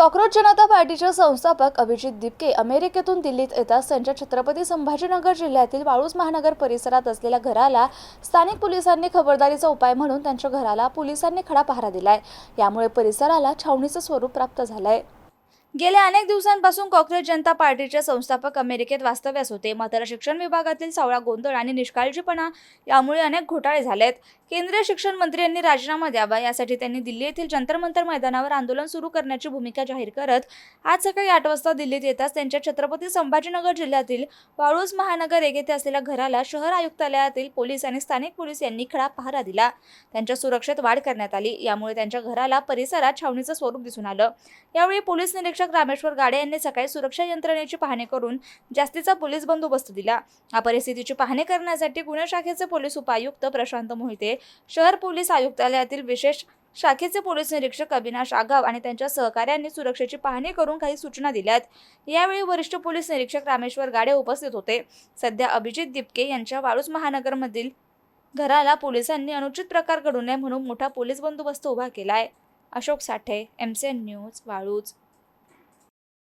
Cockroach जनता पार्टीचे संस्थापक अभिजित दिपके अमेरिकेतून दिल्लीत येताच त्यांच्या छत्रपती संभाजीनगर जिल्ह्यातील वाळूज महानगर परिसरात असलेल्या घराला स्थानिक पोलिसांनी खबरदारीचा उपाय म्हणून त्यांच्या घराला पोलिसांनी खडा पहारा दिलाय। यामुळे परिसराला छावणीचं स्वरूप प्राप्त झालंय। गेल्या अनेक दिवसांपासून कॉकरोच जनता पार्टीचे संस्थापक अमेरिकेत वास्तव्यास होते, मात्र शिक्षण विभागातील सावळा गोंधळ आणि निष्काळजीपणा यामुळे अनेक घोटाळे झालेत। केंद्रीय शिक्षण मंत्री यांनी राजीनामा द्यावा यासाठी त्यांनी दिल्ली येथील जंतर मंतर मैदानावर आंदोलन सुरू करण्याची भूमिका जाहीर करत आज सकाळी 8 वाजता दिल्लीत येताच त्यांच्या छत्रपती संभाजीनगर जिल्ह्यातील वाळूज महानगर येथे असलेल्या घराला शहर आयुक्तालयातील पोलीस आणि स्थानिक पोलीस यांनी खडा पहारा दिला। त्यांच्या सुरक्षेत वाढ करण्यात आली, यामुळे त्यांच्या घराला परिसरात छावणीचं स्वरूप दिसून आलं। यावेळी पोलीस निरीक्षक रामेश्वर गाडे यांनी सकाळी सुरक्षा यंत्रणेची पाहणी करून जास्तीचा पोलीस बंदोबस्त दिला। या परिस्थितीची पाहणी करण्यासाठी गुन्हे शाखेचे पोलीस उपायुक्त प्रशांत मोहिते, शहर पोलीस आयुक्तालयातील विशेष शाखेचे पोलीस निरीक्षक अविनाश आगाव आणि त्यांच्या सहकाऱ्यांनी सुरक्षेची पाहणी करून काही सूचना दिल्यात। यावेळी वरिष्ठ पोलीस निरीक्षक रामेश्वर गाडे उपस्थित होते। सध्या अभिजित दिपके यांच्या वाळूज महानगरमधील घराला पोलिसांनी अनुचित प्रकार घडू नये म्हणून मोठा पोलीस बंदोबस्त उभा केलाय। अशोक साठे, MCN न्यूज, वाळूज।